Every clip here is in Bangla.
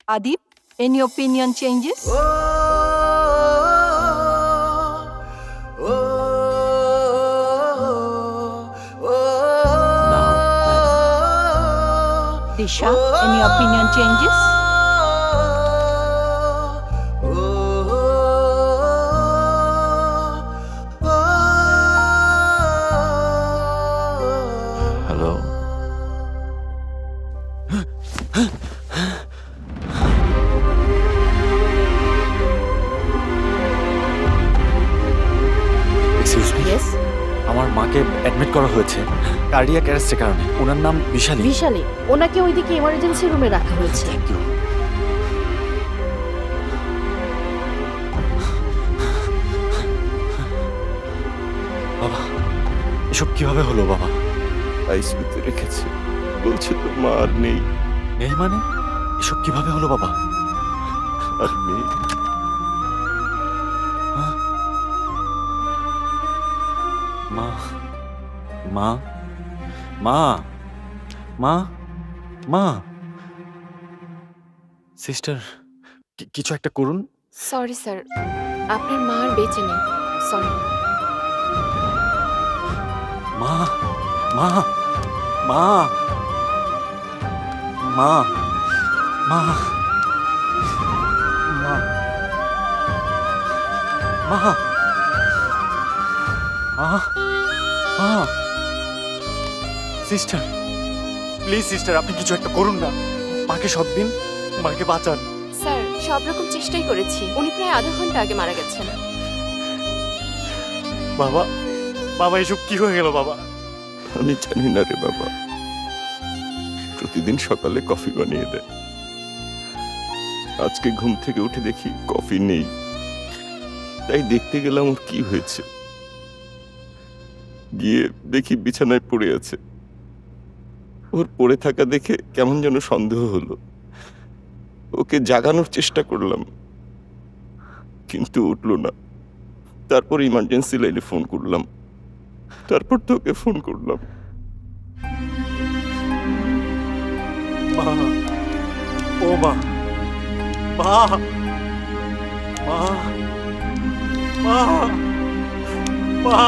Adib, any opinion changes? Disha, any opinion changes? Hello excuse me yes আমার মাকে অ্যাডমিট করা হয়েছে কার্ডিয়াক অ্যারেস্টের কারণে ওনার নাম বিশালী বিশালী ওনাকে ওইদিকে ইমার্জেন্সি রুমে রাখা হয়েছে। থ্যাংক ইউ বাবা এসব কিভাবে হলো বাবা আইসিইউতে রেখেছে, বলছে তো মা আর নেই। নেই মানে এসব কিভাবে হলো বাবা আর নেই। হ্যাঁ? মা মা মা মা মা সিস্টার কিছু একটা করুন। সরি স্যার, আপনার মা আর বেঁচে নেই। সরি। মা মা মা মা মা মা মা মা মা সিস্টার প্লিজ সিস্টার আপনি কিছু একটা করুন না, মাকে সব দিন, মাকে বাঁচান। স্যার, সব রকম চেষ্টাই করেছি। উনি প্রায় আধা ঘন্টা আগে মারা গেছেন। বাবা বাবা এসব কি হয়ে গেল বাবা? আমি জানি না রে বাবা, প্রতিদিন সকালে কফি বানিয়ে দেয়। আজকে ঘুম থেকে উঠে দেখি কফি নেই, তাই দেখতে গেলাম ওর কি হয়েছে। গিয়ে দেখি বিছানায় পড়ে আছে। ওর পড়ে থাকা দেখে কেমন যেন সন্দেহ হলো। ওকে জাগানোর চেষ্টা করলাম, কিন্তু উঠলো না। তারপর ইমার্জেন্সি লাইনে ফোন করলাম, তারপর তোকে ফোন করলাম। মা ও মা মা মা মা মা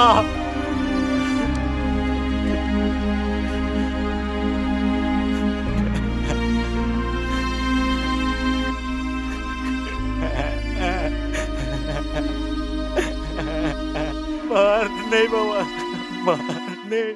মার নেই বাবা, মার নেই।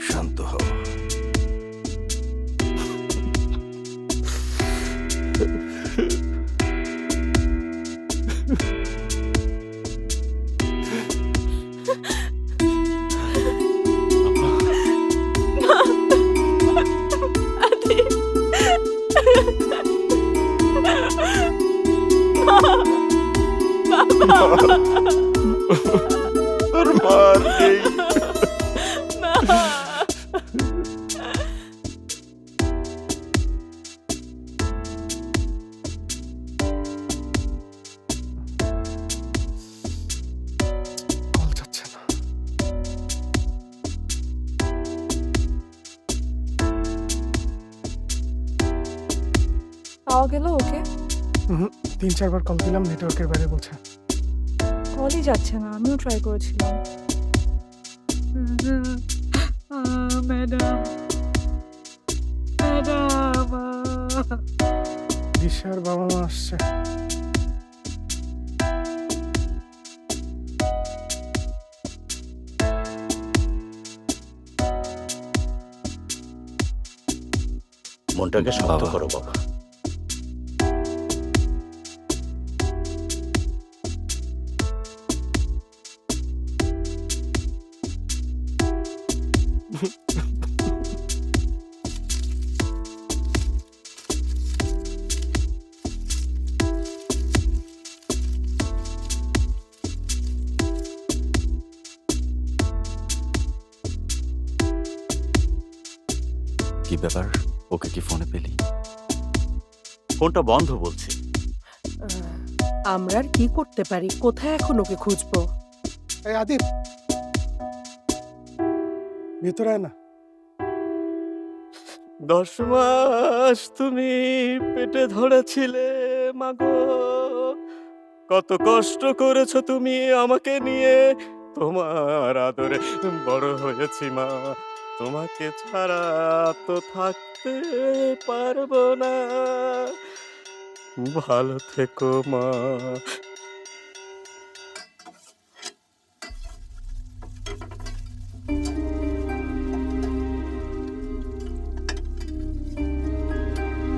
শান্ত হও। তোর মার নেই। কল যাচ্ছে না। পাওয়া গেল ওকে? 3-4 বার কল দিলাম, নেটওয়ার্কের বাইরে বলছে। কলই যাচ্ছে না, আমিও ট্রাই করেছিলাম। ম্যাডাম, দিশার বাবা মা আসছে। মনটাকে শক্ত করো বাবা। কি ব্যাপার, ওকে কি ফোনে পেলি? ফোনটা বন্ধ বলছে। আমরা আর কি করতে পারি? কোথায় এখন ওকে খুঁজবো? এই আদিপ, ভেতরে আয় না। 10 মাস তুমি পেটে ধরেছিলে মাগো, কত কষ্ট করেছো তুমি আমাকে নিয়ে, তোমার আদরে বড় হয়েছি মা, তোমাকে ছাড়া তো থাকতে পারবো না, ভালো থেকো মা।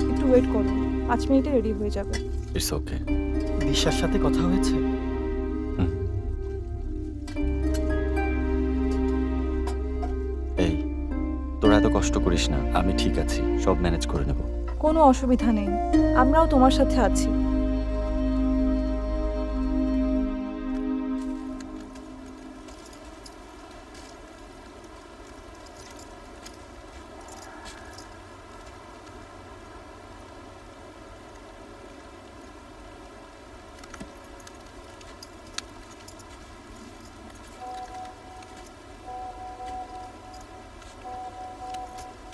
একটু ওয়েট করো, 5 মিনিটে রেডি হয়ে যাবে। It's okay. দিশার সাথে কথা হয়েছে? এই, তোরা এত কষ্ট করিস না, আমি ঠিক আছি, সব ম্যানেজ করে নেব। কোনো অসুবিধা নেই, আমরাও তোমার সাথে আছি।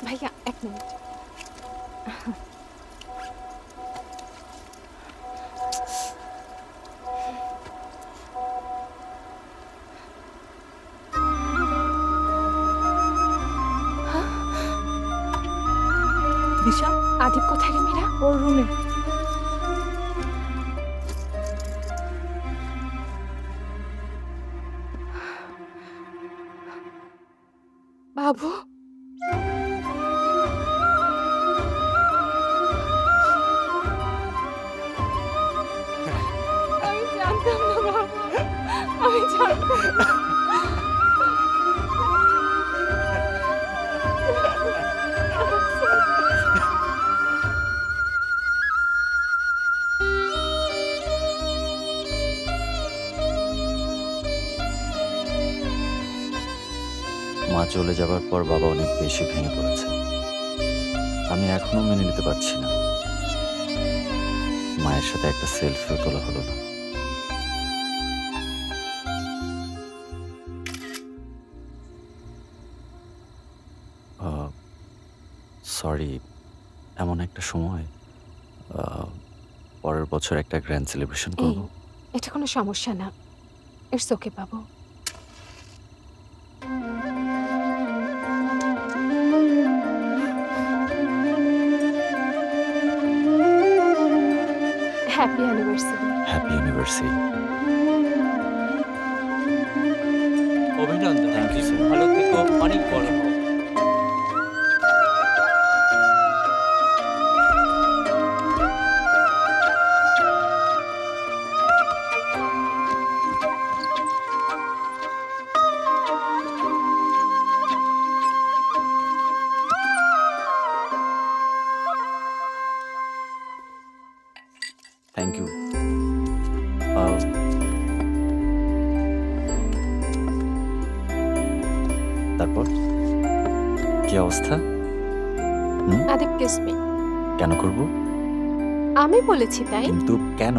ভাইয়া 1 মিনিট। দিশা, আদিপ কোথায় রে মীরা? ওর রুমে। বাবু, আমি জানতাম না বাবু, আমি জানতাম না। মা চলে যাবার পর বাবা অনেক বেশি ভেঙে পড়েছে। আমি এখনো মেনে নিতে পারছি না, মায়ের সাথে একটা সেলফিও তোলা হলো না। সরি, এমন একটা সময়, পরের বছর একটা গ্র্যান্ড সেলিব্রেশন করব। এটা কোনো সমস্যা না, ইটস ওকে বাবু। Happy anniversary. Happy anniversary. অভিনন্দন। Thank you sir. ভালো থেকো, অনেক বড় হও। Thank you. তারপর কি অবস্থা? Adib kiss me. কেন করব? আমি বলেছি তাই। কিন্তু কেন?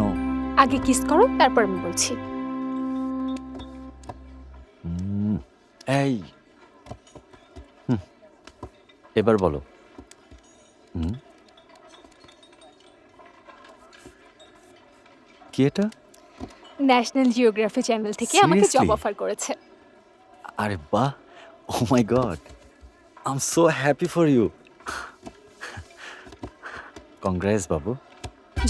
আগে কিস করো, তারপর আমি বলছি। এই, এবার বলো। কি এটা? ন্যাশনাল জিওগ্রাফি চ্যানেল থেকে আমাকে জব Seriously? অফার করেছে। আরে বাহ, oh my God, I am so happy for you. Congrats বাবু।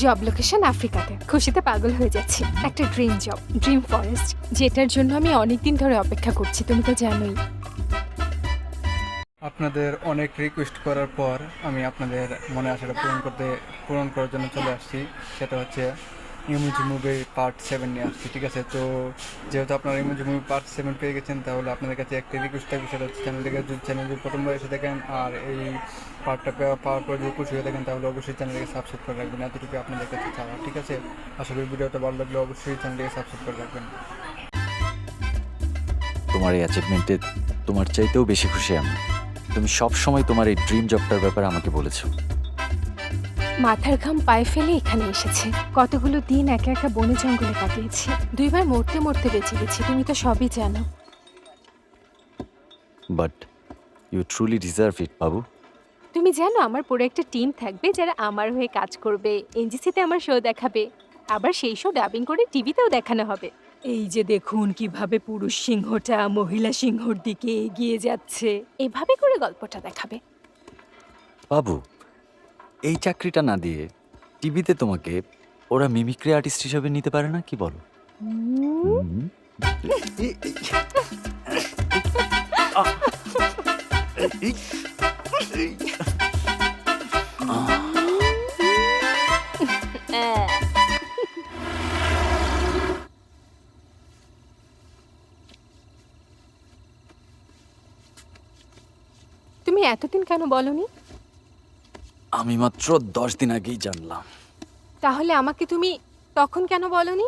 জব লোকেশন আফ্রিকাতে। খুশিতে পাগল হয়ে যাচ্ছি। একটা ড্রিম জব, ড্রিম ফরেস্ট, যেটার জন্য আমি অনেক দিন ধরে অপেক্ষা করছি, তুমি তো জানোই। আপনাদের অনেক রিকোয়েস্ট করার পর আমি আপনাদের মনে আশাটা পূরণ করার জন্য চলে আসছি। সেটা হচ্ছে ইমোজি মুভি পার্ট 7 নিয়ে আসছি, ঠিক আছে? তো যেহেতু আপনারা ইমোজি মুভি পার্ট 7 পেয়ে গেছেন, তাহলে আপনাদের কাছে একটা রিকোয়েস্ট থাকবে, সেটা হচ্ছে চ্যানেলটি প্রথমবার এসে দেখেন আর এই পার্টটা পাওয়ার পর যদি খুশি হয়ে থাকেন তাহলে অবশ্যই চ্যানেলটিকে সাবস্ক্রাইব করে রাখবেন। এতটুকু আপনাদের কাছে চাওয়া, ঠিক আছে? আশা করি ভিডিওটা ভালো লাগলে অবশ্যই চ্যানেলটিকে সাবস্ক্রাইব করে রাখবেন। তোমার এই অ্যাচিভমেন্টে তোমার চাইতেও বেশি খুশি আমি। তুমি সব সময় তোমার এই ড্রিম জবটার ব্যাপারে আমাকে বলেছো। মাথার ঘাম পায়ে ফেলে এখানে এসেছে। কতগুলো দিন একা একা বনে জঙ্গলে কাটিয়েছি। 2 বার মরতে মরতে বেঁচে গেছি, তুমি তো সবই জানো। But you truly deserve it বাবু। তুমি জানো আমার পুরো একটা টিম থাকবে যারা আমার হয়ে কাজ করবে, এনজিসিতে আমার শো দেখাবে, আবার সেই শো ডাবিং করে টিভিতেও দেখানো হবে। এই যে দেখুন কিভাবে পুরুষ সিংহটা মহিলা সিংহর দিকে এগিয়ে যাচ্ছে। এভাবে করে গল্পটা দেখাবে। বাবু, এই চাকরিটা না দিয়ে টিভিতে তোমাকে ওরা মিমিক্রি আর্টিস্ট হিসেবে নিতে পারে না, কি বলো? হুম। তুমি এতদিন কেন বলনি? আমি মাত্র 10 দিন আগেই জানলাম। তাহলে আমাকে তুমি তখন কেন বলনি?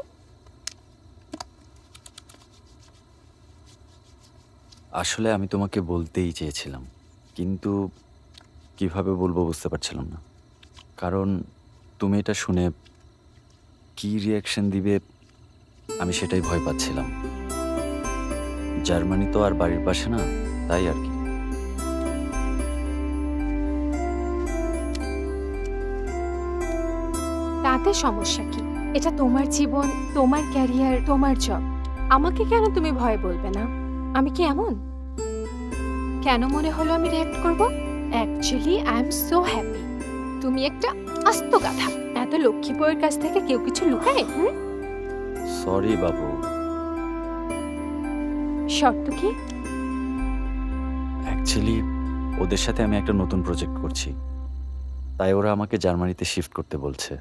আসলে আমি তোমাকে বলতেই চেয়েছিলাম, কিন্তু কিভাবে বলবো বুঝতে পারছিলাম না। কারণ তুমি এটা শুনে কি রিয়াকশন দিবে আমি সেটাই ভয় পাচ্ছিলাম। জার্মানি তো আর বাড়ির পাশে না, তাই আর কি। তাতে সমস্যা কি? এটা তোমার জীবন, তোমার ক্যারিয়ার, তোমার জব। আমাকে কেন তুমি ভয় বলবে না? আমি কি এমন? কেন মনে হলো আমি রিঅ্যাক্ট করব? Actually I am so happy. তুমি একটা আস্ত গাধা। এত লক্ষ্মী বউয়ের কাছ থেকে কেউ কিছু লুকায়? সরি বাবু। শর্ত কি? অ্যাকচুয়ালি ওদের সাথে আমি একটা নতুন প্রজেক্ট করছি, তাই ওরা আমাকে জার্মানিতে শিফট করতে বলছে।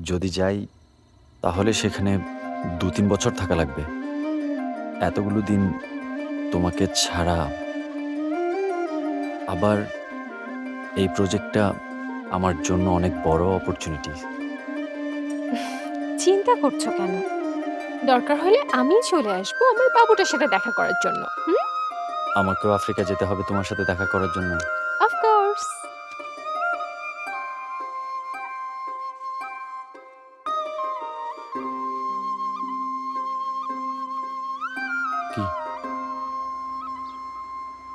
যদি যাই তাহলে সেখানে 2-3 বছর থাকা লাগবে। এতগুলো দিন তোমাকে ছাড়া। আবার এই প্রজেক্টটা আমার জন্য অনেক বড় অপরচুনিটি। চিন্তা করছো কেন? দরকার হলে আমি চলে আসবো আমার বাবুটার সাথে দেখা করার জন্য। আমাকেও আফ্রিকা যেতে হবে তোমার সাথে দেখা করার জন্য। Of course. কি?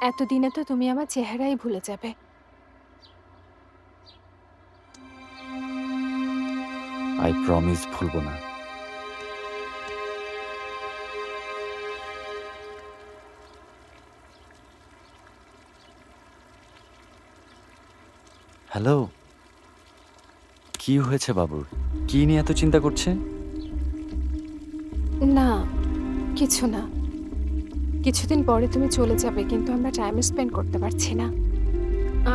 এতদিনে তো তুমি আমার চেহারাই ভুলে যাবে। আই প্রমিস ভুলবো না। হ্যালো, কি হয়েছে বাবুর? কি নিয়ে এত চিন্তা করছে? না, কিছু না। কিছুদিন পরে তুমি চলে যাবে, কিন্তু আমরা টাইম স্পেন্ড করতে পারছি না।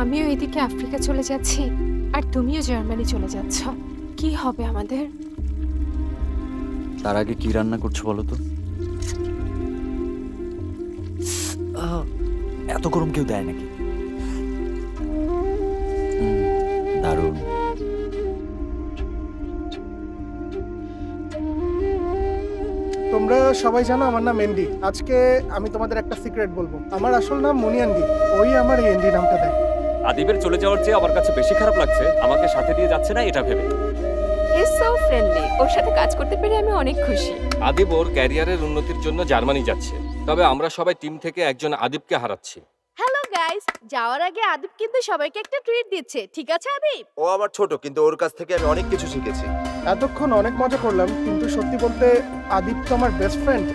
আমিও এদিকে আফ্রিকা চলে যাচ্ছি, আর তুমিও জার্মানি চলে যাচ্ছ। কি হবে আমাদের? তার আগে কি রান্না করছো বলো তো? এত গরম কেউ দেয় নাকি? দারুণ। তোমরা সবাই জানো আমার নাম এনডি। আজকে আমি তোমাদের একটা সিক্রেট বলবো। আমার আসল নাম মনিয়ান্ডি, ওই আমার এই এনডি নামটা দেয়। আদিবের চলে যাওয়ার চেয়ে আমার কাছে বেশি খারাপ লাগছে আমাকে সাথে নিয়ে যাচ্ছে না এটা ভেবে। He is so friendly. ওর সাথে কাজ করতে পেরে আমি অনেক খুশি। আদিব ওর ক্যারিয়ারের উন্নতির জন্য জার্মানি যাচ্ছে, তবে আমরা সবাই টিম থেকে একজন আদিবকে হারাচ্ছি। Hello guys. গাইস, যাওয়ার আগে আদিব কিন্তু সবাইকে একটা ট্রিট দিচ্ছে, ঠিক আছে আদিব? ও আমার ছোট, কিন্তু ওর কাছ থেকে আমি অনেক কিছু শিখেছি। এতক্ষণ অনেক মজা করলাম, কিন্তু সত্যি বলতে আদিব তো আমার বেস্ট ফ্রেন্ড,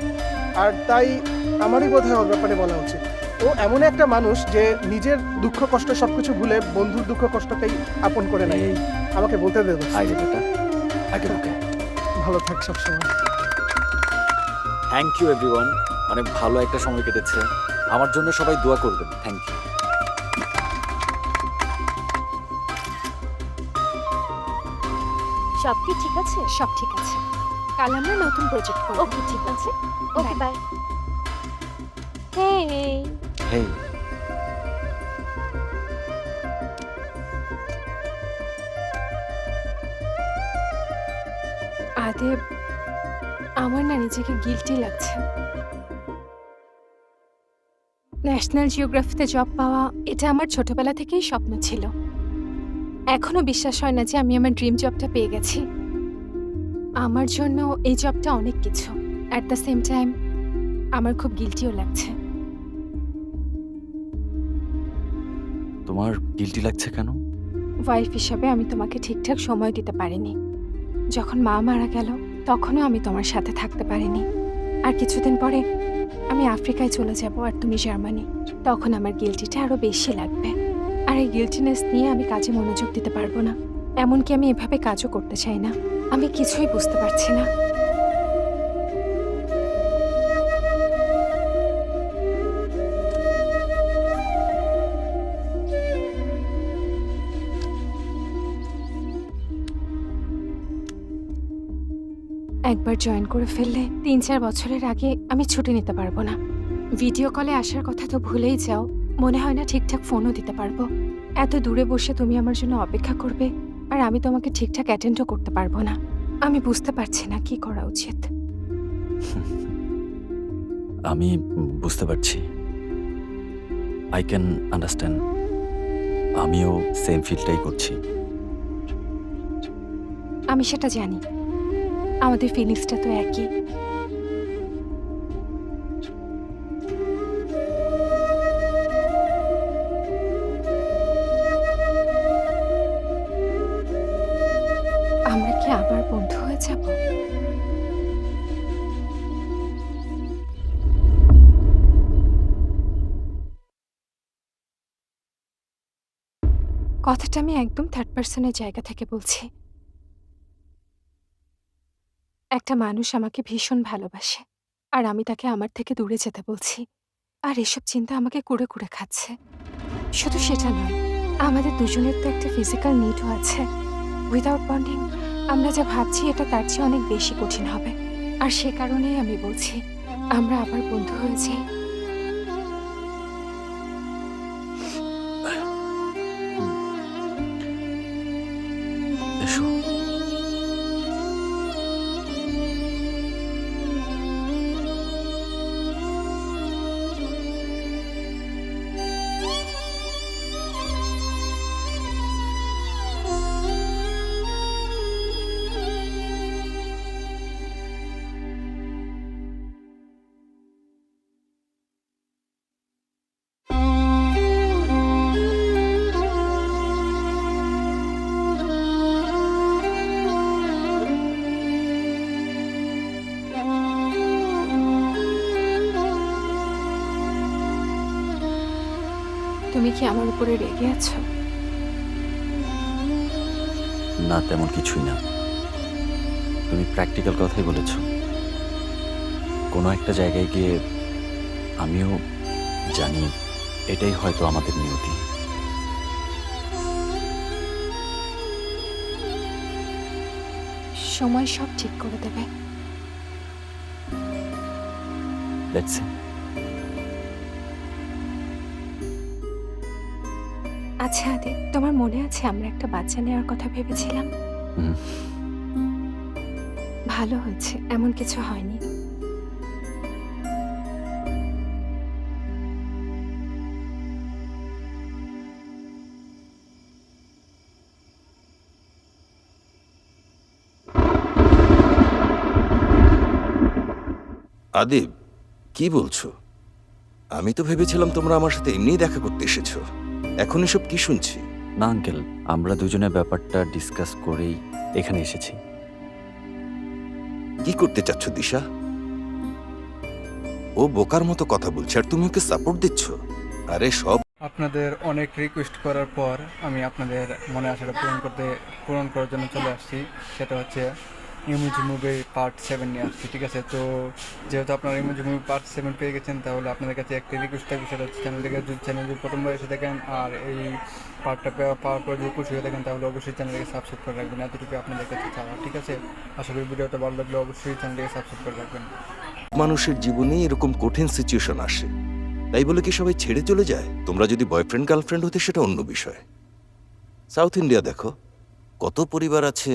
আর তাই আমারই বোধহয় ওর ব্যাপারে বলা উচিত। ও এমন একটা মানুষ যে নিজের দুঃখ কষ্ট সবকিছু ভুলে বন্ধুর দুঃখ কষ্টকেই আপন করে নেয়। এই আমাকে বলতে দে দোস্ত। আগে বেটা, আগে ওকে। ভালো থাক সবসময়। থ্যাংক ইউ এভরিওয়ান, অনেক ভালো একটা সময় কেটেছে। আমার জন্য সবাই দোয়া করবেন। Thank you. সব কি ঠিক আছে? সব ঠিক আছে, কাল আমরা নতুন প্রজেক্ট করব। ওকে ঠিক আছে, ওকে বাই। হেই, হেই, আদেব, আমার না নিজেকে গিল্টি লাগছে। ন্যাশনাল জিওগ্রাফিতে জব পাওয়া এটা আমার ছোটবেলা থেকেই স্বপ্ন ছিল। এখনো বিশ্বাস হয় না যে আমি আমার ড্রিম জবটা পেয়ে গেছি। আমার জন্য এই জবটা অনেক কিছু, অ্যাট দ্য সেম টাইম আমার খুব গিল্টিও লাগছে। তোমার গিল্টি লাগছে কেন? ওয়াইফ হিসাবে আমি তোমাকে ঠিকঠাক সময় দিতে পারিনি। যখন মা মারা গেল তখনও আমি তোমার সাথে থাকতে পারিনি। আর কিছুদিন পরে আমি আফ্রিকায় চলে যাব আর তুমি জার্মানি। তখন আমার গিল্টিটা আরো বেশি লাগবে, আর এই গিল্টিনেস নিয়ে আমি কাজে মনোযোগ দিতে পারবো না। এমনকি আমি এভাবে কাজও করতে চাই না। আমি কিছুই বুঝতে পারছি না। একবার জয়েন করে ফেললে ৩-৪ বছরের আগে আমি ছুটি নিতে পারবো না। ভিডিও কলে আসার কথা তো ভুলেই যাও, মনে হয় না ঠিকঠাক ফোনও দিতে পারবো। এত দূরে বসে তুমি আমার জন্য অপেক্ষা করবে আর আমি তোমাকে ঠিকঠাক অ্যাটেন্ডও করতে পারবো না। আমি বুঝতে পারছি না কি করা উচিত। আমি বুঝতে পারছি, আই ক্যান আন্ডারস্ট্যান্ড। আমিও সেম ফিলটাই করছি। আমি সেটা জানি, আমাদের ফিলিংসটা তো একই। আমরা কি আবার বন্ধু হয়ে যাব? কথাটা আমি একদম থার্ড পার্সনের জায়গা থেকে বলছি। একটা মানুষ আমাকে ভীষণ ভালোবাসে আর আমি তাকে আমার থেকে দূরে যেতে বলছি, আর এসব চিন্তা আমাকে কুড়ে কুড়ে খাচ্ছে। শুধু সেটা নয়, আমাদের দুজনের তো একটা ফিজিক্যাল নিডও আছে। উইদাউট বন্ডিং আমরা যা ভাবছি এটা তার চেয়ে অনেক বেশি কঠিন হবে। আর সে কারণেই আমি বলছি আমরা আবার বন্ধু হয়ে যাই। এসো। তুমি কি আমার উপরে রেগে আছো? না, তেমন কিছুই না। তুমি প্র্যাকটিক্যাল কথাই বলেছ। কোনো একটা জায়গায় গিয়ে আমিও জানি এটাই হয়তো আমাদের নিয়তি। সময় সব ঠিক করে দেবে। Let's see. আচ্ছা আদিব, তোমার মনে আছে আমরা একটা বাচ্চা নেওয়ার কথা ভেবেছিলাম? ভালো হয়েছে, এমন কিছু হয়নি। আদিব, কি বলছো? আমি তো ভেবেছিলাম তোমরা আমার সাথে এমনিই দেখা করতে এসেছো। এখন এসব কি শুনছি? না আঙ্কেল, আমরা দুজনে ব্যাপারটা ডিসকাস করেই এখানে এসেছি। কি করতে চাচ্ছ দিশা? ও বোকার মতো কথা বলছে আর তুমি ওকে সাপোর্ট দিচ্ছ। আরে সব আপনাদের অনেক রিকোয়েস্ট করার পর আমি আপনাদের মনে আশাটা পূরণ করার জন্য চলে আসছি। সেটা হচ্ছে ইমোজি মুভি পার্ট 7 নিয়ে আসছি, ঠিক আছে? তো যেহেতু আপনারা ইমোজি মুভি পার্ট 7 পেয়ে গেছেন, তাহলে আপনাদের কাছে একটা রিকোয়েস্ট থাকবে, সেটা হচ্ছে চ্যানেল যদি প্রথমবার এসে দেখেন আর এই পার্টটা পাওয়ার পর যদি খুশি হয়ে থাকেন, তাহলে অবশ্যই চ্যানেলকে সাবস্ক্রাইব করে রাখবেন। এতটুকু আপনাদের কাছে চাওয়া, ঠিক আছে? আশা করি ভিডিওটা ভালো লাগলে অবশ্যই চ্যানেলকে সাবস্ক্রাইব করে রাখবেন। মানুষের জীবনে এরকম কঠিন সিচুয়েশন আসে, তাই বলে কি সবাই ছেড়ে চলে যায়? তোমরা যদি বয়ফ্রেন্ড গার্লফ্রেন্ড হতে সেটা অন্য বিষয়। সাউথ ইন্ডিয়া দেখো, কত পরিবার আছে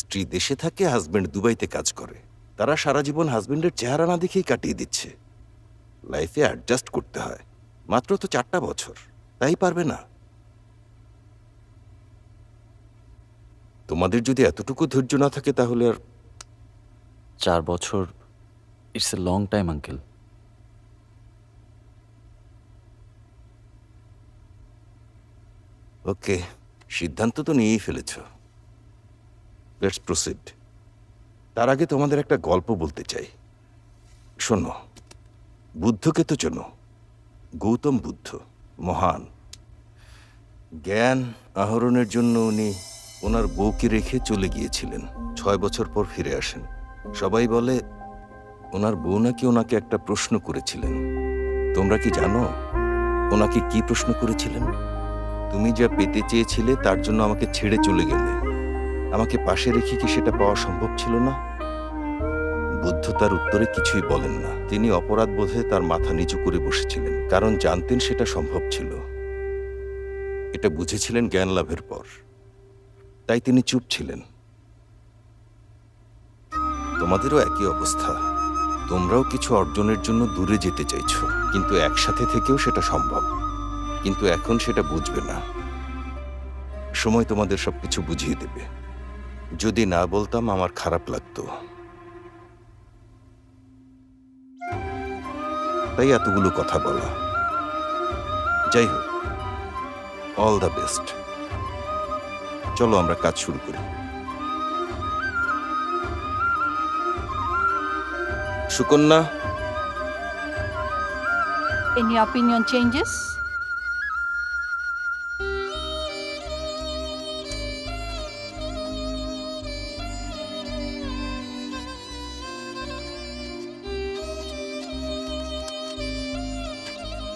স্ত্রী দেশে থাকে, হাজবেন্ড দুবাইতে কাজ করে। তারা সারা জীবন হাজবেন্ডের চেহারা না দেখেই কাটিয়ে দিচ্ছে। লাইফে অ্যাডজাস্ট করতে হয়। মাত্র তো 4টা বছর, তাই পারবে না? তোমাদের যদি এতটুকু ধৈর্য না থাকে তাহলে আর 4 বছর it's a long time uncle. Okay, সিদ্ধান্ত তো নিয়েই ফেলেছ। Let's proceed. তার আগে তোমাদের একটা গল্প বলতে চাই। শোনো, বুদ্ধকে তো চেনো? গৌতম বুদ্ধ মহান। জ্ঞান আহরণের জন্য উনি ওনার বউকে রেখে চলে গিয়েছিলেন। 6 বছর পর ফিরে আসেন। সবাই বলে ওনার বউ নাকি ওনাকে একটা প্রশ্ন করেছিলেন। তোমরা কি জানো ওনাকে কি প্রশ্ন করেছিলেন? তুমি যা পেতে চেয়েছিলে তার জন্য আমাকে ছেড়ে চলে গেলে, আমাকে পাশে রেখে কি সেটা পাওয়া সম্ভব ছিল না? বুদ্ধ তার উত্তরে কিছুই বলেন না। তিনি অপরাধ বোধে তার মাথা নিচু করে বসেছিলেন, কারণ জানতেন সেটা সম্ভব ছিল। এটা বুঝেছিলেন জ্ঞান লাভের পর, তাই তিনি চুপ ছিলেন। তোমাদেরও একই অবস্থা। তোমরাও কিছু অর্জনের জন্য দূরে যেতে চাইছো, কিন্তু একসাথে থেকেও সেটা সম্ভব। কিন্তু এখন সেটা বুঝবে না। সময় তোমাদের সবকিছু বুঝিয়ে দেবে। যদি না বলতাম আমার খারাপ লাগতো, তাই এতগুলো কথা বলা। যাই হোক, অল দ্য বেস্ট। চলো আমরা কাজ শুরু করি। Sukanya, Any opinion changes?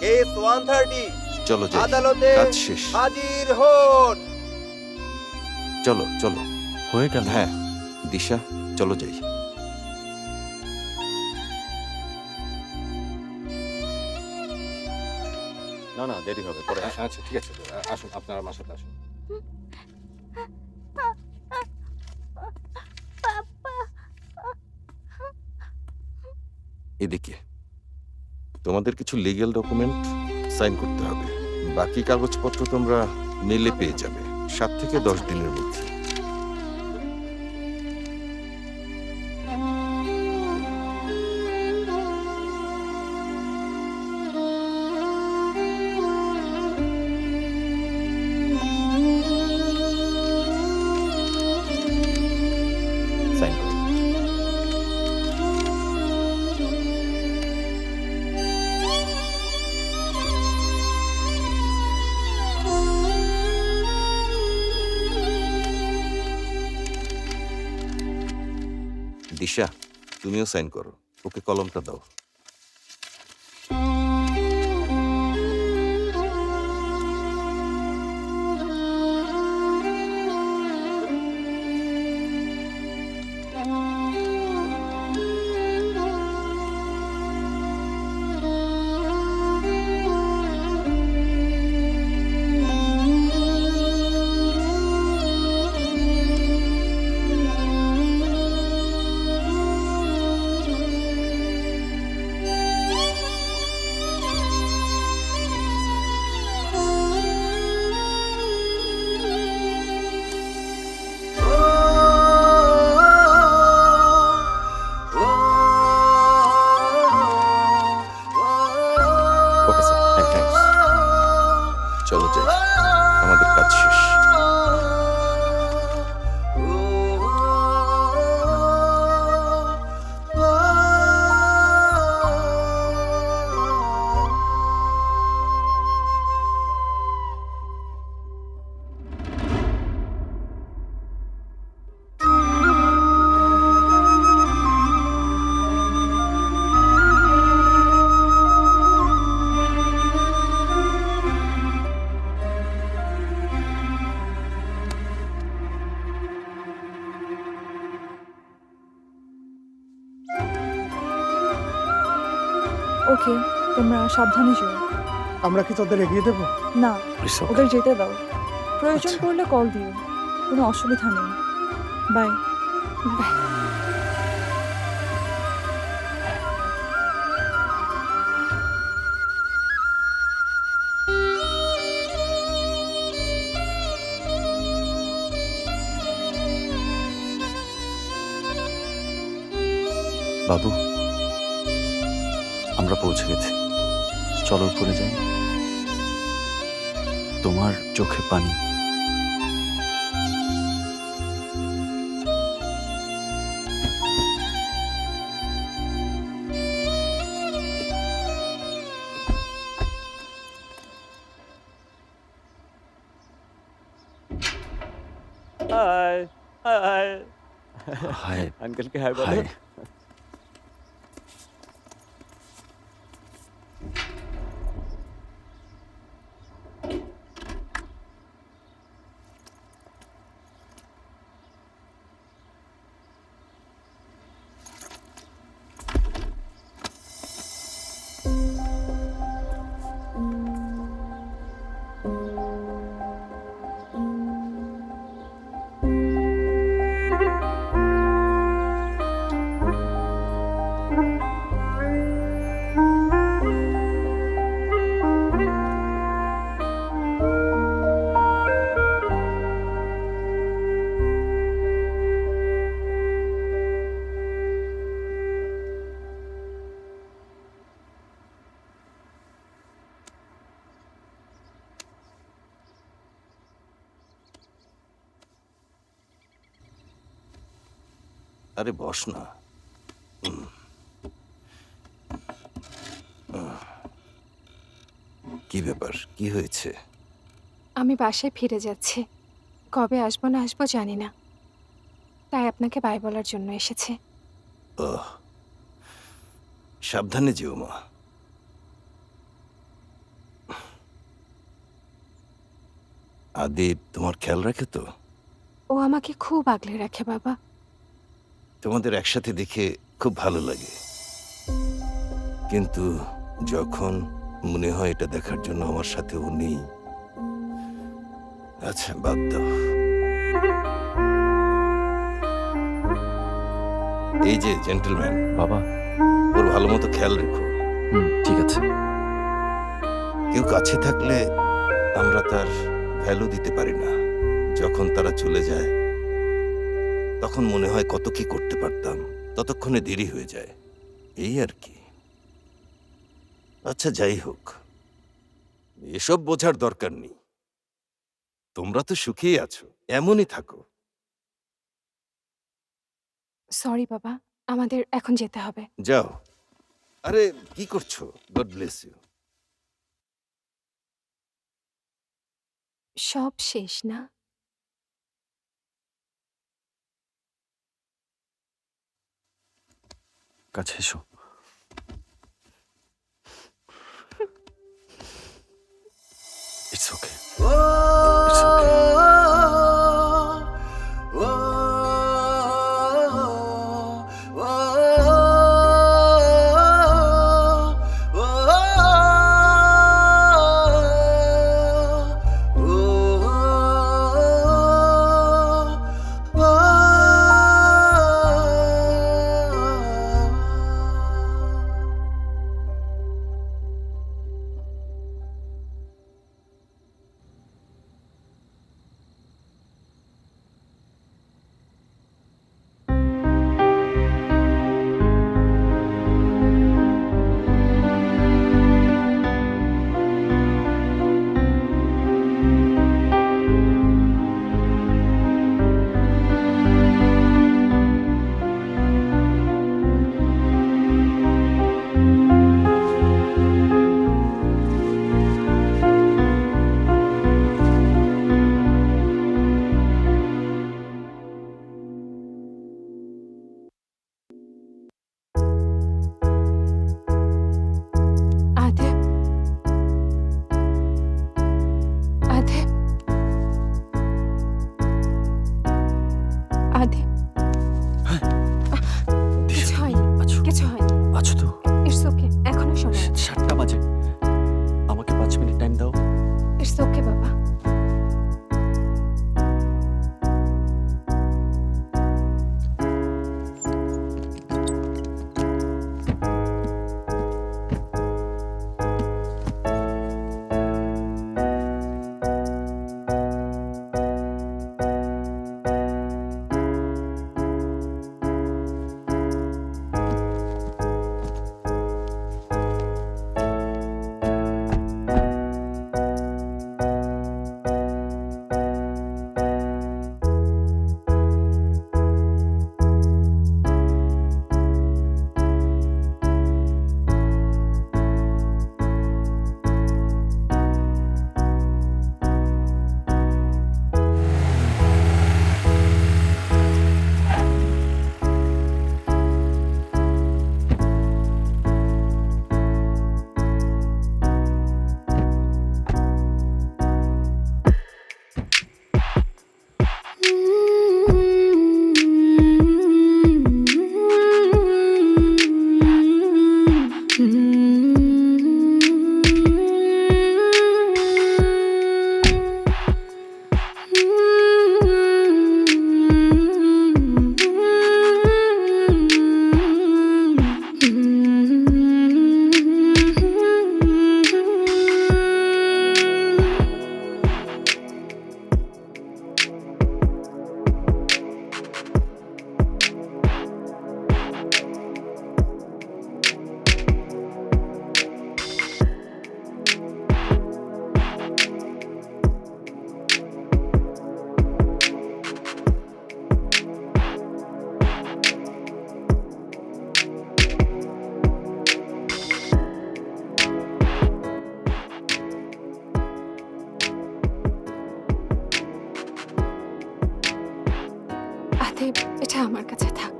Case 130 চলো যাই, আদালতে কাজ শেষ। হাজির হন। চলো চলো। হয়ে গেল? হ্যাঁ দিশা, চলো যাই। না না, দেরি হবে পরে। আচ্ছা ঠিক আছে, আসুন আপনারা আমার সাথে আসুন। এদিকে তোমাদের কিছু লিগ্যাল ডকুমেন্ট সাইন করতে হবে। বাকি কাগজপত্র তোমরা মেলে পেয়ে যাবে 7 থেকে 10 দিনের মধ্যে। সাইন করো। দিশা, তুমিও সাইন করো। ওকে কলমটা দাও। ওকে, তোমরা সাবধানে যেও। আমরা কি তোদের এগিয়ে দেবো? না, It's okay. ওদের যেতে দাও। প্রয়োজন আচ্ছা। পড়লে কল দিও, কোনো অসুবিধা নেই। বাই। বাই। বাবু, আমরা পৌঁছে গেছি, চলো উপরে যাই। তোমার চোখে পানি। হাই হাই হায় আঙ্কেলকে হাই বলো। হায়। আরে বস না। কি ব্যাপার, কি হয়েছে? আমি বাসায় ফিরে যাচ্ছি। কবে আসবো না আসবো জানি না, তাই আপনাকে বাই বলার জন্য এসেছে। ওহ, সাবধানে যেও মা। আদিব তোমার খেয়াল রাখে তো? ও আমাকে খুব আগলে রাখে বাবা। তোমাদের একসাথে দেখে খুব ভালো লাগে, কিন্তু যখন মনে হয় এটা দেখার জন্য আমার সাথে ও নেই, আচ্ছা বাদ দাও। এই যে জেন্টলম্যান, বাবা। ওর ভালো মতো খেয়াল রেখো। ঠিক আছে। কেউ কাছে থাকলে আমরা তার ভ্যালু দিতে পারি না, যখন তারা চলে যায় তখন মনে হয় কত কি করতে পারতাম, ততক্ষণে দেরি হয়ে যায়, এই আর কি। আচ্ছা যাই হোক, এসব বোঝার দরকার নেই। তোমরা তো সুখেই আছো, এমনই থাকো। সরি বাবা, আমাদের এখন যেতে হবে। যাও। আরে কি করছো? God bless you. সব শেষ না? কাছে এসো। It's okay, it's okay. Adib, এটা আমার কাছে থাক।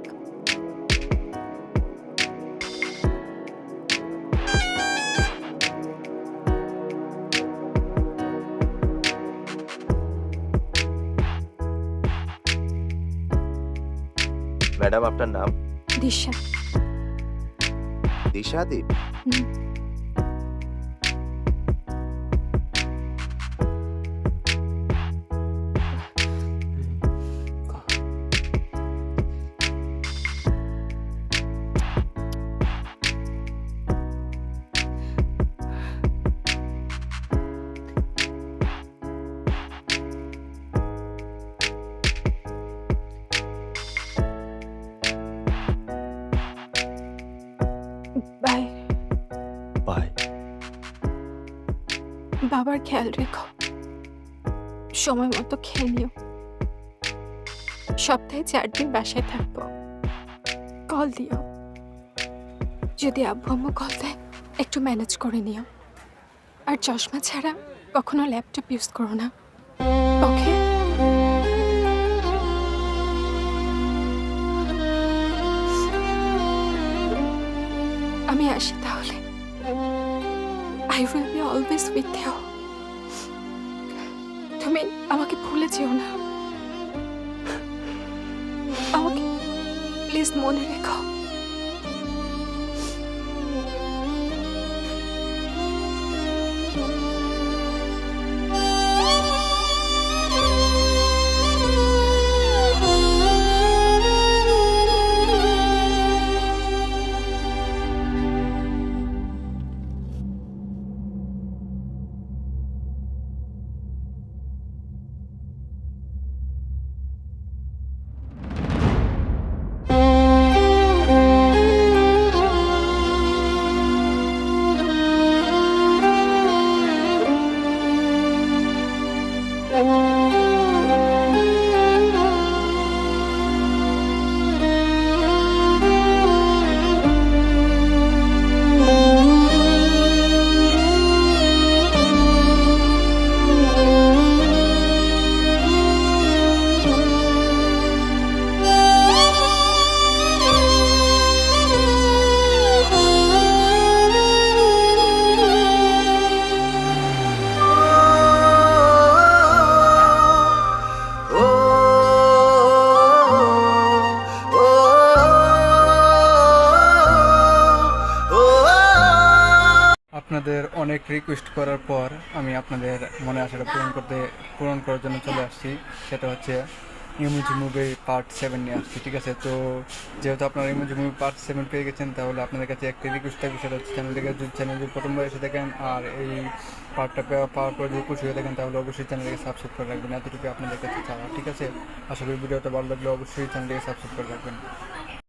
ম্যাডাম আপনার নাম? দিশা। দিশা দেব? হুম। বাই। বাই। বাবার খেয়াল রেখো, সময় মতো খেয়ে নিও। সপ্তাহে 4 দিন বাসায় থাকবো, কল দিও। যদি আব্বু আম্মু কল দেয় একটু ম্যানেজ করে নিও। আর চশমা ছাড়া কখনো ল্যাপটপ ইউজ করো না, ওকে? আমি আসি তাহলে। I will be always with you. তুমি আমাকে ভুলে যেও না, আমাকে প্লিজ মনে রেখো। আপনাদের অনেক রিকোয়েস্ট করার পর আমি আপনাদের মনে আশাটা পূরণ করার জন্য চলে আসছি। সেটা হচ্ছে ইমোজি মুভি পার্ট 7 নিয়ে আসছি, ঠিক আছে? তো যেহেতু আপনারা ইমোজি মুভি পার্ট 7 পেয়ে গেছেন, তাহলে আপনাদের কাছে একটা রিকোয়েস্ট থাকবে, সেটা হচ্ছে চ্যানেলটি প্রথমবার এসে দেখেন আর এই পার্টটা পাওয়ার পর যদি খুশি হয়ে থাকেন তাহলে অবশ্যই চ্যানেলটিকে সাবস্ক্রাইব করে রাখবেন। এতটুকু আপনাদের কাছে চাওয়া, ঠিক আছে? আশা করি ভিডিওটা ভালো লাগলে অবশ্যই চ্যানেলটিকে সাবস্ক্রাইব করে রাখবেন।